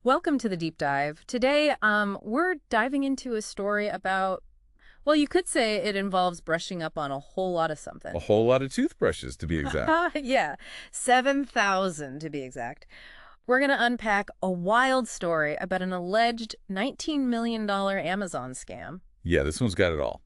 Welcome to the deep dive. Today, we're diving into a story about, well, you could say it involves brushing up on a whole lot of A something. whole lot of toothbrushes, to be exact. Yeah, 7,000 to be exact. We're going to unpack a wild story about an alleged $19 million Amazon scam. Yeah, this one's got it all.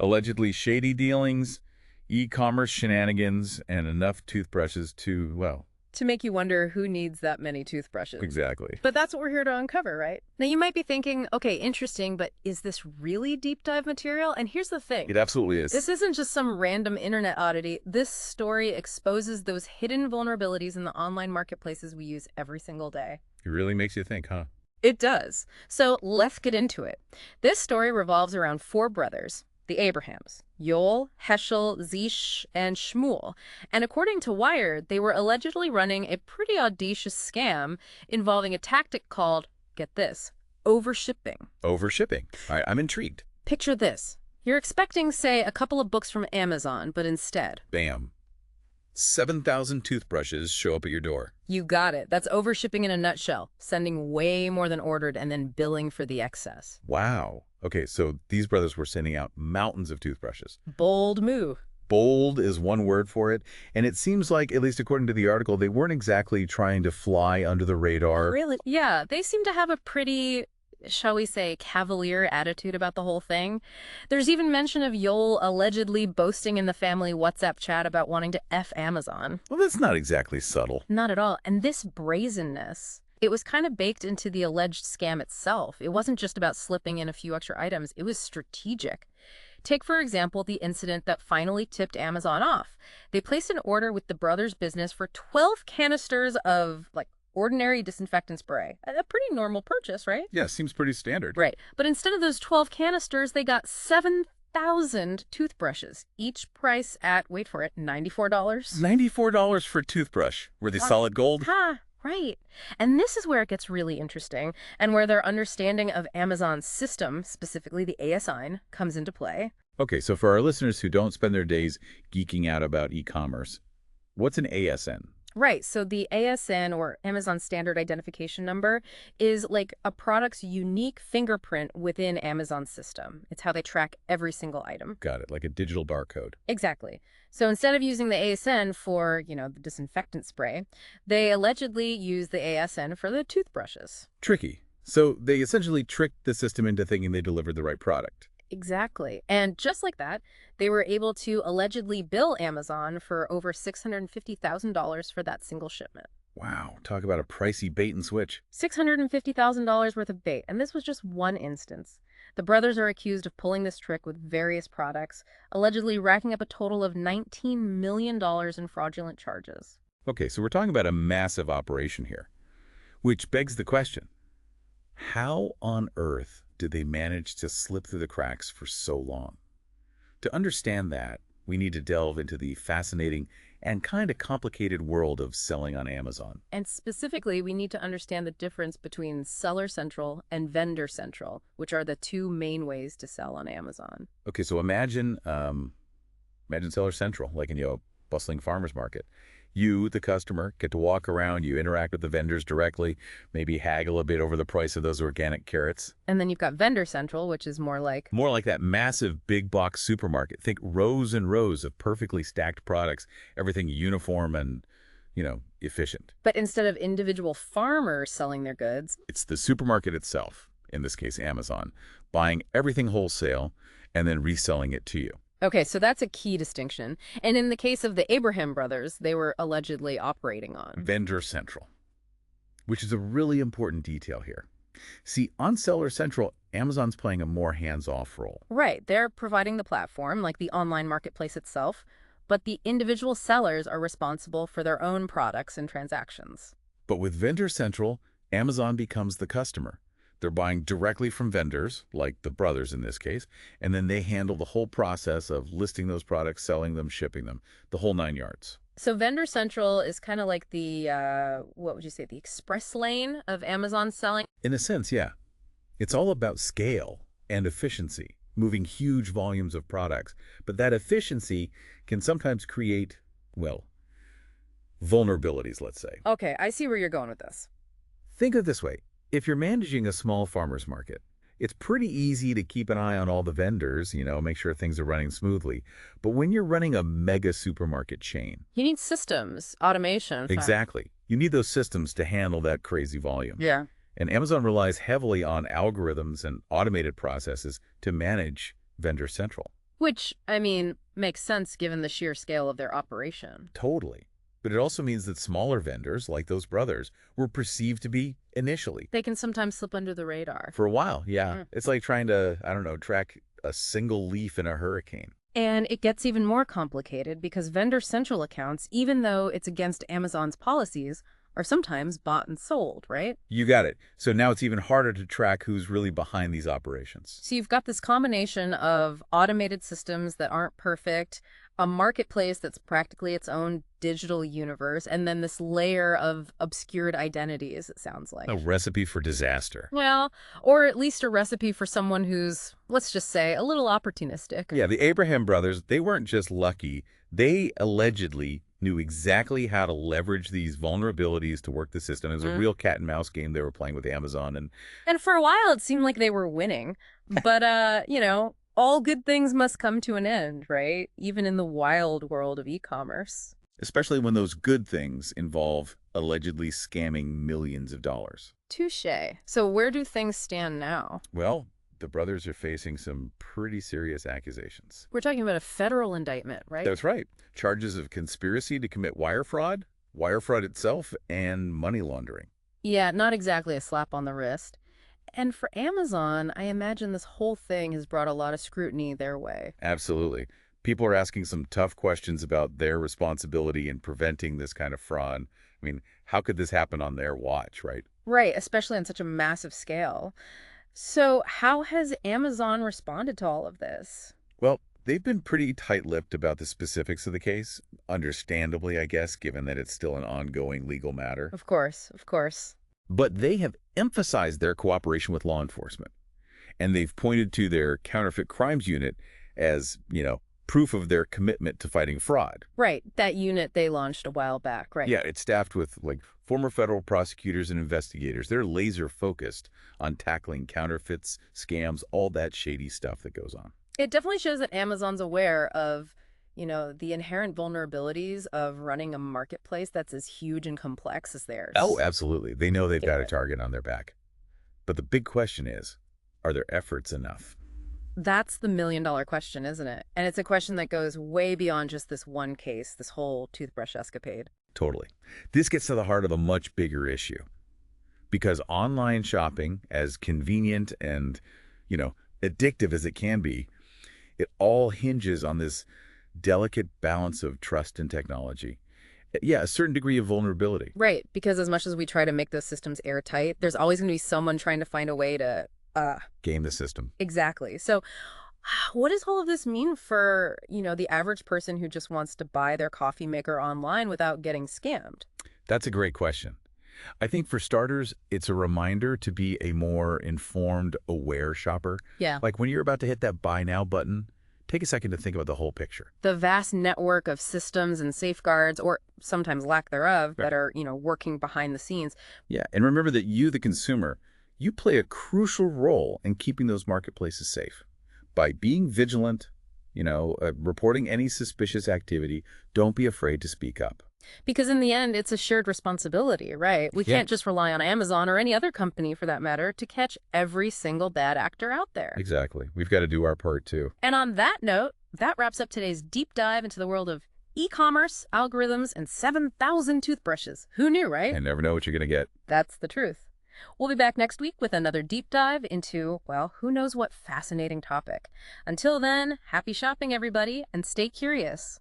Allegedly shady dealings, e-commerce shenanigans, and enough toothbrushes to, well, To make you wonder who needs that many toothbrushes. exactly. But that's what we're here to uncover, right? Now, you might be thinking, okay, interesting, but is this really deep dive material? And here's the thing. It absolutely is. This isn't just some random internet oddity. This story exposes those hidden vulnerabilities in the online marketplaces we use every single day. It really makes you think, huh? It does. So let's get into it. This story revolves around four brothers, the Abrahams, Yoel, Heschel, Zish, and Shmuel. And according to Wired, they were allegedly running a pretty audacious scam involving a tactic called, get this, overshipping. Overshipping. All right, I'm intrigued. Picture this. You're expecting, say, a couple of books from Amazon, but instead, Bam. 7,000 toothbrushes show up at your door. you got it. That's overshipping in a nutshell, sending way more than ordered and then billing for the excess. Wow. Okay, so these brothers were sending out mountains of toothbrushes. Bold move. Bold is one word for it, and it seems like, at least according to the article, they weren't exactly trying to fly under the radar. Really? Yeah, they seem to have a pretty, shall we say, cavalier attitude about the whole thing. There's even mention of Yoel allegedly boasting in the family WhatsApp chat about wanting to F Amazon. Well, that's not exactly subtle. Not at all. And this brazenness, it was kind of baked into the alleged scam itself. It wasn't just about slipping in a few extra items. It was strategic. Take, for example, the incident that finally tipped Amazon off. They placed an order with the brothers' business for 12 canisters of, like, ordinary disinfectant spray. A pretty normal purchase, right? Yeah, seems pretty standard. Right. But instead of those 12 canisters, they got 7,000 toothbrushes, each price at, wait for it, $94. $94 for a toothbrush. Were they solid gold? Ha! Right. And this is where it gets really interesting and where their understanding of Amazon's system, specifically the ASIN, comes into play. Okay, so for our listeners who don't spend their days geeking out about e-commerce, what's an ASN? Right. So the ASN, or Amazon Standard Identification Number, is like a product's unique fingerprint within Amazon's system. It's how they track every single item. Got it, like a digital barcode. Exactly. So instead of using the ASN for, the disinfectant spray, they allegedly use the ASN for the toothbrushes. Tricky. So they essentially tricked the system into thinking they delivered the right product. Exactly. And just like that, they were able to allegedly bill Amazon for over $650,000 for that single shipment. Wow, talk about a pricey bait and switch. $650,000 worth of bait. And this was just one instance. The brothers are accused of pulling this trick with various products, allegedly racking up a total of $19 million in fraudulent charges. Okay, so we're talking about a massive operation here, which begs the question, how on earth did they manage to slip through the cracks for so long? To understand that, we need to delve into the fascinating and kind of complicated world of selling on Amazon. And specifically, we need to understand the difference between Seller Central and Vendor Central, which are the two main ways to sell on Amazon. Okay, so imagine Seller Central, like in a bustling farmer's market. You, the customer, get to walk around, you interact with the vendors directly, maybe haggle a bit over the price of those organic carrots. And then you've got Vendor Central, which is more like, More like that massive big box supermarket. Think rows and rows of perfectly stacked products, everything uniform and, efficient. but instead of individual farmers selling their goods, It's the supermarket itself, in this case Amazon, buying everything wholesale and then reselling it to you. okay, so that's a key distinction. And in the case of the Abraham brothers, they were allegedly operating on. Vendor Central, which is a really important detail here. See, on Seller Central, Amazon's playing a more hands-off role. Right, they're providing the platform, like the online marketplace itself, but the individual sellers are responsible for their own products and transactions. But with Vendor Central, Amazon becomes the customer. They're buying directly from vendors, like the brothers in this case, and then they handle the whole process of listing those products, selling them, shipping them, the whole 9 yards. So Vendor Central is kind of like the, what would you say, the express lane of Amazon selling? In a sense, yeah. It's all about scale and efficiency, moving huge volumes of products. But that efficiency can sometimes create, well, vulnerabilities, let's say. Okay, I see where you're going with this. Think of it this way. If you're managing a small farmer's market, it's pretty easy to keep an eye on all the vendors, make sure things are running smoothly. But when you're running a mega supermarket chain, You need systems, automation. exactly, you need those systems to handle that crazy volume. Yeah. And Amazon relies heavily on algorithms and automated processes to manage Vendor Central. Which, I mean, makes sense given the sheer scale of their operation. Totally. But it also means that smaller vendors, like those brothers, were perceived to be initially. They can sometimes slip under the radar. For a while, yeah. Mm. It's like trying to, I don't know, track a single leaf in a hurricane. And it gets even more complicated because Vendor Central accounts, even though it's against Amazon's policies, are sometimes bought and sold, right? You got it. So now it's even harder to track who's really behind these operations. So you've got this combination of automated systems that aren't perfect, a marketplace that's practically its own digital universe, and then this layer of obscured identities, it sounds like. A recipe for disaster. Well, or at least a recipe for someone who's, let's just say, a little opportunistic. Yeah, the Abraham brothers, they weren't just lucky. They allegedly knew exactly how to leverage these vulnerabilities to work the system. It was a real cat and mouse game they were playing with Amazon. And for a while, it seemed like they were winning. But, all good things must come to an end, right? Even in the wild world of e-commerce. Especially when those good things involve allegedly scamming millions of dollars. Touché. So where do things stand now? Well, the brothers are facing some pretty serious accusations. We're talking about a federal indictment, right? That's right. Charges of conspiracy to commit wire fraud itself, and money laundering. Yeah, not exactly a slap on the wrist. And for Amazon, I imagine this whole thing has brought a lot of scrutiny their way. Absolutely. People are asking some tough questions about their responsibility in preventing this kind of fraud. I mean, how could this happen on their watch, right? Right, especially on such a massive scale. So how has Amazon responded to all of this? Well, they've been pretty tight-lipped about the specifics of the case, understandably, I guess, given that it's still an ongoing legal matter. Of course, of course. But they have emphasized their cooperation with law enforcement, and they've pointed to their counterfeit crimes unit as, proof of their commitment to fighting fraud. Right, that unit they launched a while back, right? Yeah, it's staffed with, former federal prosecutors and investigators. They're laser-focused on tackling counterfeits, scams, all that shady stuff that goes on. It definitely shows that Amazon's aware of, the inherent vulnerabilities of running a marketplace that's as huge and complex as theirs. Oh, absolutely. They know they've got a target on their back. But the big question is, are their efforts enough? That's the million-dollar question, isn't it? And it's a question that goes way beyond just this one case, this whole toothbrush escapade. Totally. This gets to the heart of a much bigger issue. Because online shopping, as convenient and, addictive as it can be, it all hinges on this delicate balance of trust and technology. Yeah, a certain degree of vulnerability. Right, because as much as we try to make those systems airtight, there's always going to be someone trying to find a way to game the system. Exactly. So what does all of this mean for, the average person who just wants to buy their coffee maker online without getting scammed? That's a great question. I think for starters, it's a reminder to be a more informed, aware shopper. Yeah. Like when you're about to hit that buy now button, take a second to think about the whole picture. The vast network of systems and safeguards, or sometimes lack thereof, that are, working behind the scenes. Yeah, and remember that you, the consumer, you play a crucial role in keeping those marketplaces safe. By being vigilant, reporting any suspicious activity, don't be afraid to speak up. Because in the end, it's a shared responsibility, right? We can't just rely on Amazon or any other company, for that matter, to catch every single bad actor out there. Exactly. We've got to do our part, too. And on that note, that wraps up today's deep dive into the world of e-commerce, algorithms, and 7,000 toothbrushes. Who knew, right? I never know what you're going to get. That's the truth. We'll be back next week with another deep dive into, well, who knows what fascinating topic. Until then, happy shopping, everybody, and stay curious.